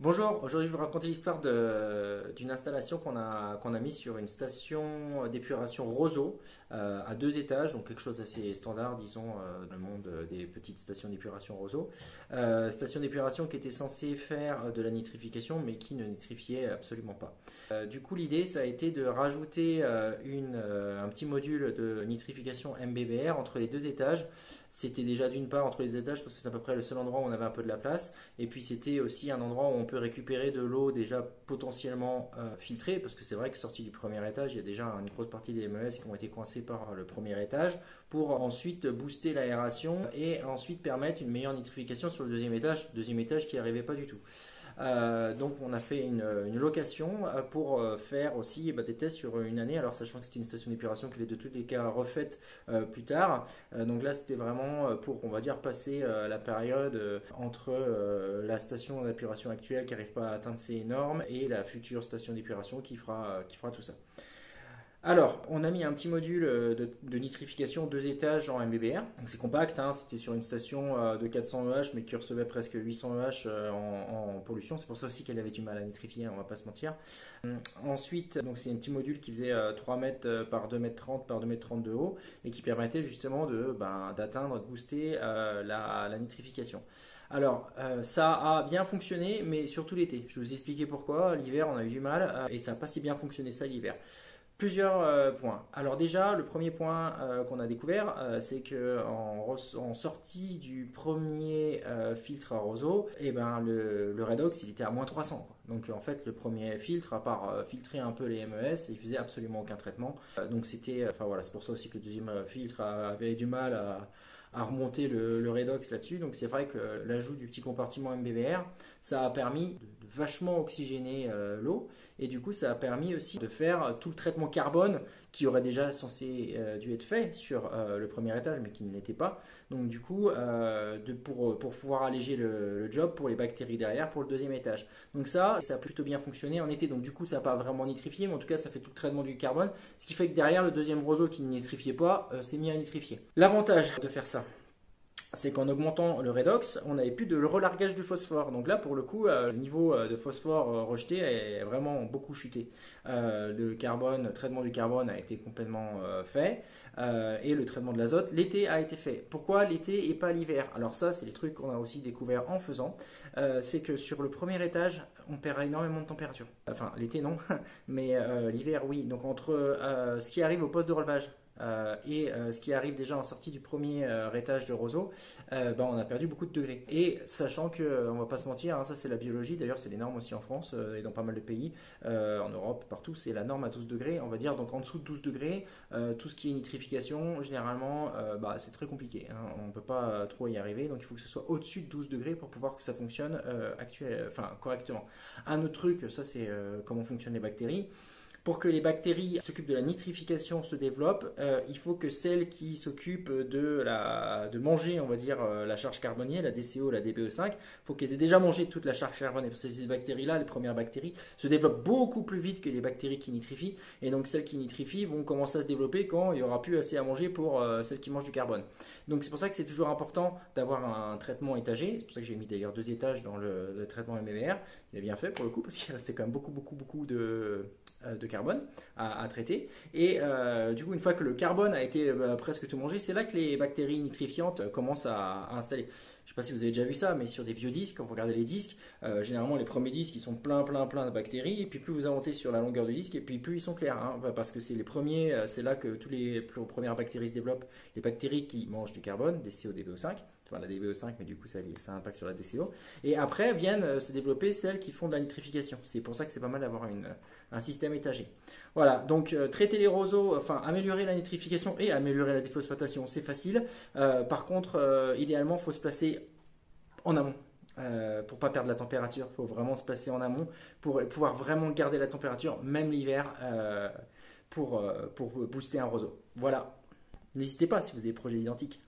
Bonjour, aujourd'hui je vais vous raconter l'histoire d'une installation qu'on a mise sur une station d'épuration Roseau à 2 étages, donc quelque chose d'assez standard, disons, dans le monde des petites stations d'épuration Roseau. Station d'épuration qui était censée faire de la nitrification mais qui ne nitrifiait absolument pas. Du coup, l'idée ça a été de rajouter un petit module de nitrification MBBR entre les 2 étages. C'était déjà d'une part entre les étages parce que c'est à peu près le seul endroit où on avait un peu de la place. Et puis c'était aussi un endroit où on peut récupérer de l'eau déjà potentiellement filtrée, parce que c'est vrai que sorti du premier étage, il y a déjà une grosse partie des MES qui ont été coincés par le premier étage, pour ensuite booster l'aération et ensuite permettre une meilleure nitrification sur le deuxième étage qui n'y arrivait pas du tout. Donc on a fait une location pour faire aussi des tests sur une année, alors sachant que c'était une station d'épuration qui est de tous les cas refaite plus tard. Donc là c'était vraiment pour, on va dire, passer la période entre la station d'épuration actuelle qui n'arrive pas à atteindre ses normes et la future station d'épuration qui fera tout ça. Alors, on a mis un petit module de nitrification 2 étages en MBBR. Donc c'est compact, hein, c'était sur une station de 400 EH mais qui recevait presque 800 EH en pollution. C'est pour ça aussi qu'elle avait du mal à nitrifier, on va pas se mentir. Ensuite, donc c'est un petit module qui faisait 3 mètres par 2 mètres 30 par 2 mètres 30 de haut et qui permettait justement d'atteindre, de booster la nitrification. Alors, ça a bien fonctionné, mais surtout l'été. Je vais vous expliquer pourquoi. L'hiver, on a eu du mal et ça n'a pas si bien fonctionné ça l'hiver. Plusieurs points. Alors déjà, le premier point qu'on a découvert, c'est que en sortie du premier filtre à roseau, le redox il était à -300, quoi. Donc en fait, le premier filtre, à part filtrer un peu les MES, il faisait absolument aucun traitement. Donc c'était, enfin voilà, c'est pour ça aussi que le deuxième filtre avait du mal à remonter le redox là-dessus. Donc c'est vrai que l'ajout du petit compartiment MBVR, ça a permis de vachement oxygéner l'eau. Et du coup, ça a permis aussi de faire tout le traitement carbone qui aurait déjà censé dû être fait sur le premier étage, mais qui ne l'était pas. Donc du coup, pour pouvoir alléger le job pour les bactéries derrière, pour le deuxième étage. Donc ça a plutôt bien fonctionné en été. Donc du coup, ça n'a pas vraiment nitrifié, mais en tout cas, ça fait tout le traitement du carbone. Ce qui fait que derrière, le deuxième roseau qui ne nitrifiait pas, s'est mis à nitrifier. L'avantage de faire ça, c'est qu'en augmentant le redox, on n'avait plus de relargage du phosphore. Donc là, pour le coup, le niveau de phosphore rejeté est vraiment beaucoup chuté. Le traitement du carbone a été complètement fait et le traitement de l'azote, l'été, a été fait. Pourquoi l'été et pas l'hiver? Alors ça, c'est les trucs qu'on a aussi découvert en faisant. C'est que sur le premier étage, on perd énormément de température. Enfin, l'été non, mais l'hiver oui. Donc entre ce qui arrive au poste de relevage et ce qui arrive déjà en sortie du premier étage de roseau, on a perdu beaucoup de degrés. Et sachant que, on va pas se mentir, hein, ça c'est la biologie, d'ailleurs c'est les normes aussi en France et dans pas mal de pays, en Europe, partout, c'est la norme à 12 degrés, on va dire. Donc en dessous de 12 degrés, tout ce qui est nitrification, généralement, c'est très compliqué, hein, on ne peut pas trop y arriver, donc il faut que ce soit au-dessus de 12 degrés pour pouvoir que ça fonctionne correctement. Un autre truc, ça c'est comment fonctionnent les bactéries. Pour que les bactéries s'occupent de la nitrification se développent, il faut que celles qui s'occupent de manger, on va dire, la charge carbonée, la DCO, la DBE5, il faut qu'elles aient déjà mangé toute la charge carbonée. Parce que ces bactéries-là, les premières bactéries, se développent beaucoup plus vite que les bactéries qui nitrifient. Et donc celles qui nitrifient vont commencer à se développer quand il n'y aura plus assez à manger pour celles qui mangent du carbone. Donc c'est pour ça que c'est toujours important d'avoir un traitement étagé. C'est pour ça que j'ai mis d'ailleurs 2 étages dans le traitement MBR. Il est bien fait pour le coup, parce qu'il restait quand même beaucoup de carbone à traiter. Et du coup, une fois que le carbone a été presque tout mangé, c'est là que les bactéries nitrifiantes commencent à installer. Je ne sais pas si vous avez déjà vu ça, mais sur des vieux disques, quand vous regardez les disques, généralement les premiers disques ils sont plein de bactéries, et puis plus vous avancez sur la longueur du disque, et puis plus ils sont clairs, hein, parce que c'est les premiers, c'est là que toutes les premières bactéries se développent, les bactéries qui mangent du carbone, des CO, des BO5, enfin la DBE5, mais du coup ça impacte sur la DCO. Et après viennent se développer celles qui font de la nitrification. C'est pour ça que c'est pas mal d'avoir un système étagé. Voilà, donc traiter les roseaux, enfin améliorer la nitrification et améliorer la déphosphatation, c'est facile. Par contre, idéalement, il faut se placer en amont. Pour pas perdre la température, il faut vraiment se placer en amont pour pouvoir vraiment garder la température, même l'hiver, pour booster un roseau. Voilà, n'hésitez pas si vous avez des projets identiques.